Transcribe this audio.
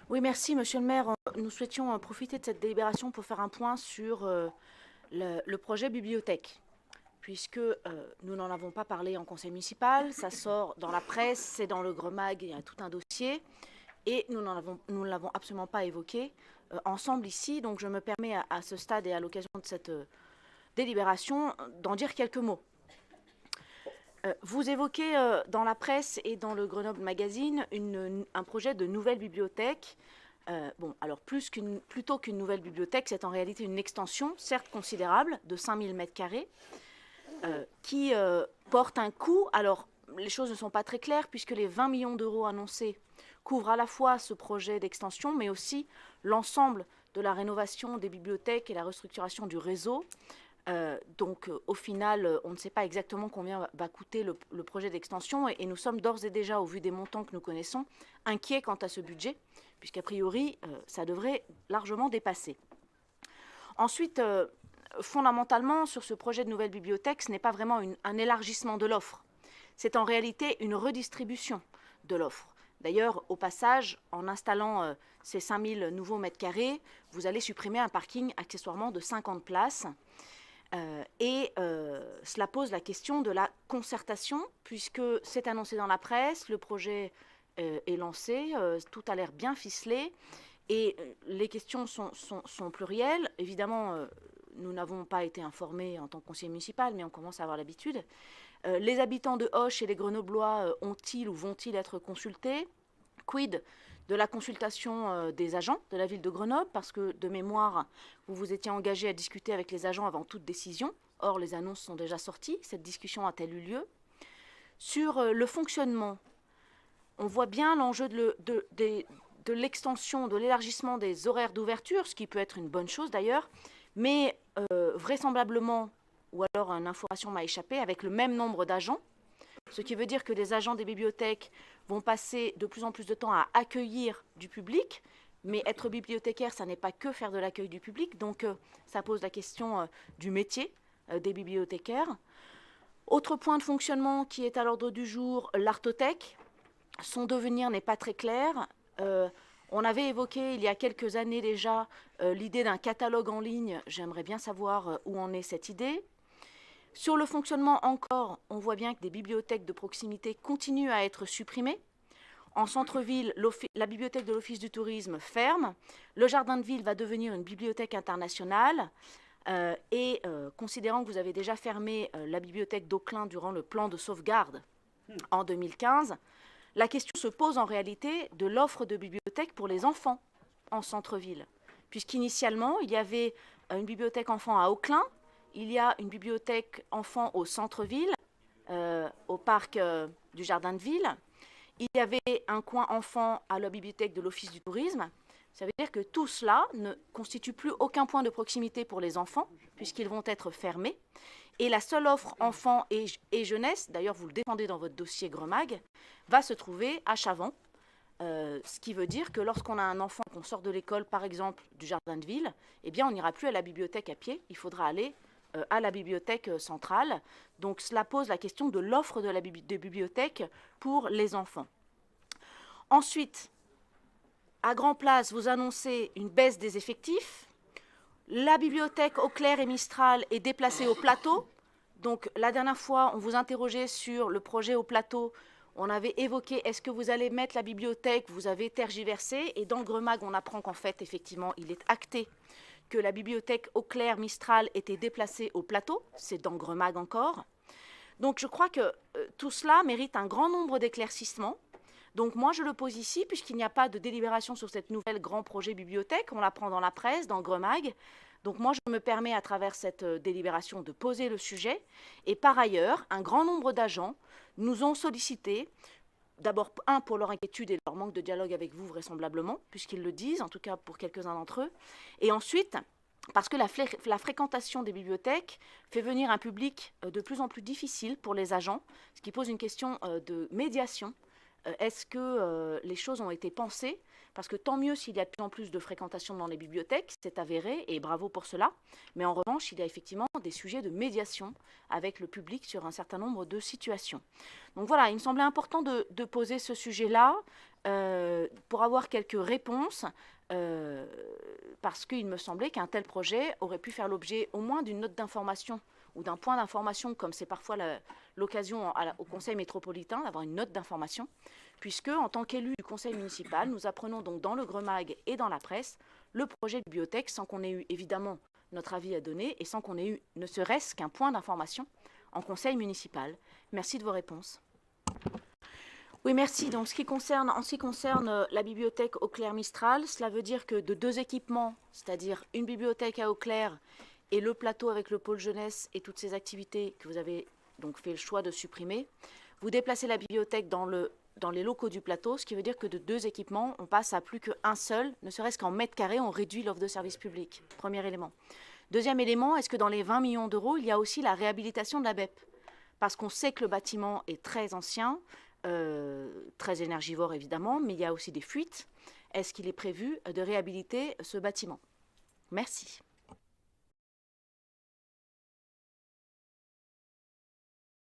Oui, merci, monsieur le maire. Nous souhaitions profiter de cette délibération pour faire un point sur le projet bibliothèque, puisque nous n'en avons pas parlé en conseil municipal, ça sort dans la presse, c'est dans le Gremag, il y a tout un dossier, et nous ne l'avons absolument pas évoqué ensemble ici, donc je me permets à ce stade et à l'occasion de cette délibération d'en dire quelques mots. Vous évoquez dans la presse et dans le Grenoble Magazine un projet de nouvelle bibliothèque. Bon, alors plutôt qu'une nouvelle bibliothèque, c'est en réalité une extension, certes considérable, de 5000 m², qui porte un coût. Alors, les choses ne sont pas très claires, puisque les 20 millions d'euros annoncés couvrent à la fois ce projet d'extension, mais aussi l'ensemble de la rénovation des bibliothèques et la restructuration du réseau. Donc, au final, on ne sait pas exactement combien va coûter le projet d'extension, et nous sommes d'ores et déjà, au vu des montants que nous connaissons, inquiets quant à ce budget, puisqu'a priori, ça devrait largement dépasser. Ensuite, fondamentalement, sur ce projet de nouvelle bibliothèque, ce n'est pas vraiment un élargissement de l'offre. C'est en réalité une redistribution de l'offre. D'ailleurs, au passage, en installant ces 5000 nouveaux mètres carrés, vous allez supprimer un parking accessoirement de 50 places. Cela pose la question de la concertation, puisque c'est annoncé dans la presse, le projet est lancé, tout a l'air bien ficelé, et les questions sont plurielles. Évidemment, nous n'avons pas été informés en tant que conseiller municipal, mais on commence à avoir l'habitude. Les habitants de Auch et les Grenoblois ont-ils ou vont-ils être consultés? Quid de la consultation des agents de la ville de Grenoble, parce que de mémoire, vous vous étiez engagé à discuter avec les agents avant toute décision. Or, les annonces sont déjà sorties. Cette discussion a-t-elle eu lieu? Sur le fonctionnement, on voit bien l'enjeu de l'extension, de l'élargissement des horaires d'ouverture, ce qui peut être une bonne chose d'ailleurs, mais vraisemblablement, ou alors une information m'a échappé, avec le même nombre d'agents, ce qui veut dire que des agents des bibliothèques vont passer de plus en plus de temps à accueillir du public, mais être bibliothécaire, ça n'est pas que faire de l'accueil du public, donc ça pose la question du métier des bibliothécaires. Autre point de fonctionnement qui est à l'ordre du jour, l'artothèque. Son devenir n'est pas très clair. On avait évoqué il y a quelques années déjà l'idée d'un catalogue en ligne. J'aimerais bien savoir où en est cette idée. Sur le fonctionnement encore, on voit bien que des bibliothèques de proximité continuent à être supprimées. En centre-ville, la bibliothèque de l'Office du tourisme ferme. Le jardin de ville va devenir une bibliothèque internationale. Considérant que vous avez déjà fermé la bibliothèque d'Auclin durant le plan de sauvegarde en 2015, la question se pose en réalité de l'offre de bibliothèques pour les enfants en centre-ville. Puisqu'initialement, il y avait une bibliothèque enfant à Auclin, il y a une bibliothèque enfant au centre-ville, au parc du jardin de ville. Il y avait un coin enfant à la bibliothèque de l'Office du tourisme. Ça veut dire que tout cela ne constitue plus aucun point de proximité pour les enfants, puisqu'ils vont être fermés. Et la seule offre enfants et jeunesse, d'ailleurs vous le défendez dans votre dossier Gremag, va se trouver à Chavant. Ce qui veut dire que lorsqu'on a un enfant, qu'on sort de l'école, par exemple, du jardin de ville, eh bien on n'ira plus à la bibliothèque à pied, il faudra aller à la bibliothèque centrale. Donc cela pose la question de l'offre des bibliothèques pour les enfants. Ensuite, à Grand Place, vous annoncez une baisse des effectifs. La bibliothèque Auclair et Mistral est déplacée au plateau. Donc la dernière fois, on vous interrogeait sur le projet au plateau. On avait évoqué, est-ce que vous allez mettre la bibliothèque? Vous avez tergiversé. Et dans le Gremag, on apprend qu'en fait, effectivement, il est acté que la bibliothèque Auclair Mistral était déplacée au plateau. C'est dans Gremag encore. Donc je crois que tout cela mérite un grand nombre d'éclaircissements. Donc moi, je le pose ici, puisqu'il n'y a pas de délibération sur cette nouvelle grand projet bibliothèque. On l'apprend dans la presse, dans Gremag. Donc moi, je me permets, à travers cette délibération, de poser le sujet. Et par ailleurs, un grand nombre d'agents nous ont sollicité, d'abord, pour leur inquiétude et leur manque de dialogue avec vous, vraisemblablement, puisqu'ils le disent, en tout cas pour quelques-uns d'entre eux. Et ensuite, parce que la fréquentation des bibliothèques fait venir un public de plus en plus difficile pour les agents, ce qui pose une question de médiation. Est-ce que les choses ont été pensées? Parce que tant mieux s'il y a de plus en plus de fréquentation dans les bibliothèques, c'est avéré, et bravo pour cela. Mais en revanche, il y a effectivement des sujets de médiation avec le public sur un certain nombre de situations. Donc voilà, il me semblait important de poser ce sujet-là. pour avoir quelques réponses, parce qu'il me semblait qu'un tel projet aurait pu faire l'objet au moins d'une note d'information ou d'un point d'information, comme c'est parfois l'occasion au Conseil métropolitain d'avoir une note d'information, puisque en tant qu'élu du Conseil municipal, nous apprenons donc dans le Gremag et dans la presse le projet de bibliothèque sans qu'on ait eu évidemment notre avis à donner et sans qu'on ait eu ne serait-ce qu'un point d'information en Conseil municipal. Merci de vos réponses. Oui, merci. Donc, en ce qui concerne la bibliothèque Auclair-Mistral, cela veut dire que de 2 équipements, c'est-à-dire une bibliothèque à Auclair et le plateau avec le pôle jeunesse et toutes ces activités que vous avez donc fait le choix de supprimer, vous déplacez la bibliothèque dans les locaux du plateau, ce qui veut dire que de 2 équipements, on passe à plus qu'un seul, ne serait-ce qu'en mètres carrés, on réduit l'offre de service public. Premier élément. Deuxième élément, est-ce que dans les 20 millions d'euros, il y a aussi la réhabilitation de la BEP? Parce qu'on sait que le bâtiment est très ancien, très énergivore évidemment, mais il y a aussi des fuites. Est-ce qu'il est prévu de réhabiliter ce bâtiment? Merci.